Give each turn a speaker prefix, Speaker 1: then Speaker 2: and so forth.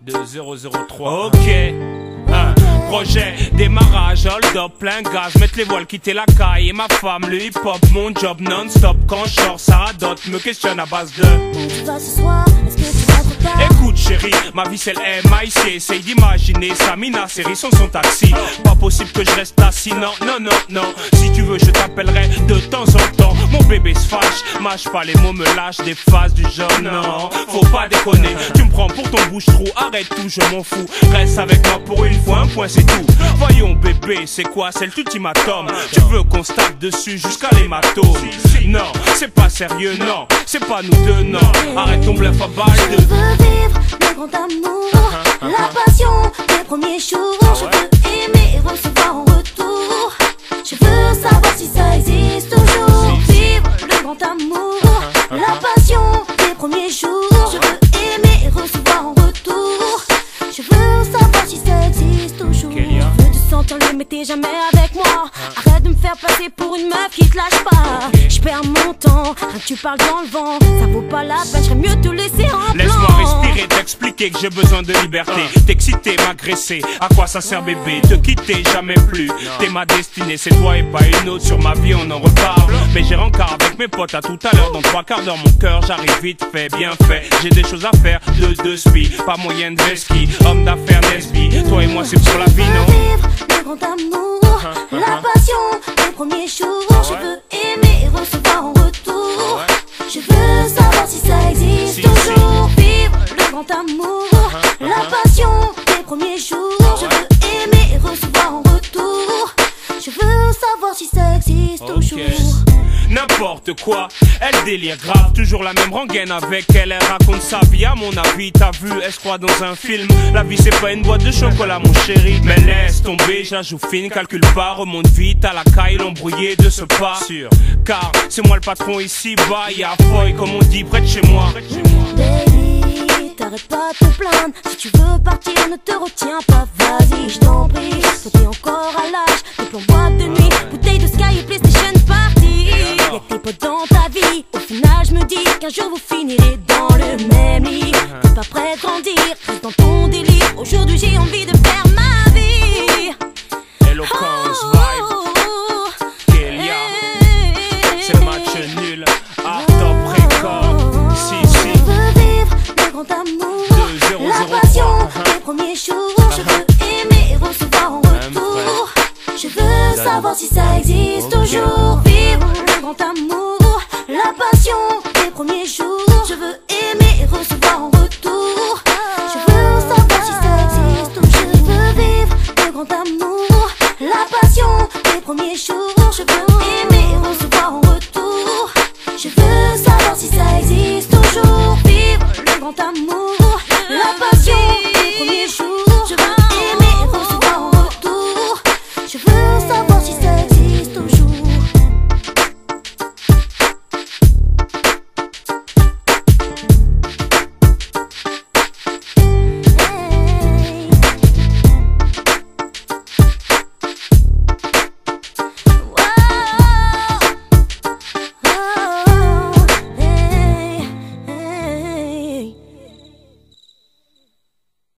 Speaker 1: 2003. Ok. Projet, démarrage, hold up, plein gaz, mettre les voiles, quitter la caille. Et ma femme, le hip hop, mon job non-stop. Quand je sors, ça radote, me questionne à base de
Speaker 2: où tu vas ce soir, est-ce que tu vas trop tard?
Speaker 1: écoute chérie, ma vie c'est le MIC. Essaye d'imaginer Samina, série son taxi. Pas possible que je reste assis, non, non, non, non. Si tu veux je t'appellerai de temps en temps. Mon bébé se fâche, mâche pas les mots, me lâche des phases du genre non. Faut pas déconner, tu me prends pour ton bouche-trou. Arrête tout, je m'en fous, reste avec moi pour une fois, un point c'est tout. Voyons bébé, c'est quoi, c'est l'ultimatum. Tu veux qu'on se tape dessus jusqu'à l'hématome? Non, c'est pas sérieux, non, c'est pas nous deux, non. Arrête ton bluff à balle
Speaker 2: Je
Speaker 1: de...
Speaker 2: veux vivre le grand amour, la passion des premiers jours. Je veux aimer et recevoir en retour. Je veux savoir si ça existe toujours. Vivre le grand amour, la passion des premiers jours. Je veux aimer et recevoir en retour. Je veux savoir si ça existe toujours. Je veux te sentir libre mais t'es jamais avec moi. Arrête de me faire passer pour une meuf qui te lâche pas. Je perds mon temps, rien que tu parles dans le vent. Ça vaut pas la peine, j'aurais mieux te laisser en blanc.
Speaker 1: Laisse-moi respirer, t'expliquer que j'ai besoin de liberté. T'exciter, m'agresser, à quoi ça sert bébé? Te quitter, jamais plus. T'es ma destinée, c'est toi et pas une autre. Sur ma vie on en reparle. Mais j'ai rencard avec mes potes à tout à l'heure. Dans 3 quarts d'heure mon cœur, j'arrive vite fait, bien fait. J'ai des choses à faire, de spi. Pas moyen de vesquille, homme d'affaires Nesby. Toi et moi c'est pour la vie, non?
Speaker 2: Vivre le grand amour, la passion des premiers jours. Je veux aimer et recevoir en retour. Je veux savoir si ça existe toujours. Vivre le grand amour, la passion des premiers jours. Je veux aimer et recevoir en retour. Je veux savoir si ça existe toujours.
Speaker 1: N'importe quoi, elle délire grave. Toujours la même rengaine avec elle, elle raconte sa vie. À mon avis, t'as vu, elle se croit dans un film. La vie c'est pas une boîte de chocolat mon chéri. Mais laisse tomber, je la joue fine, calcule pas. Remonte vite à la caille, l'embrouillé de ce pas. Car c'est moi le patron ici bas. Y'a Foy comme on dit près de chez moi.
Speaker 2: Baby, t'arrêtes pas de te plaindre. Si tu veux partir, ne te retiens pas, vas-y, je t'en prie. Toi t'es encore à l'âge, des plans boîte de nuit, bouteille de Sky et PlayStation Party. Y'a que tes potes dans ta vie. Au final je me dis qu'un jour vous finirez dans le même lit. T'es pas prêt de grandir, reste dans ton délire. Aujourd'hui j'ai envie de faire ma vie.
Speaker 1: Eloquence, vibe, Kélia. C'est le match nul, à top record. Si, si.
Speaker 2: Je veux vivre le grand amour, la passion des premiers jours. Je veux aimer et recevoir en retour. Je veux savoir si ça existe toujours. Vivre le grand amour, la passion des premiers jours. Je veux aimer et recevoir en retour. Je veux savoir si ça existe toujours. Je veux vivre le grand amour, la passion des premiers jours. Je veux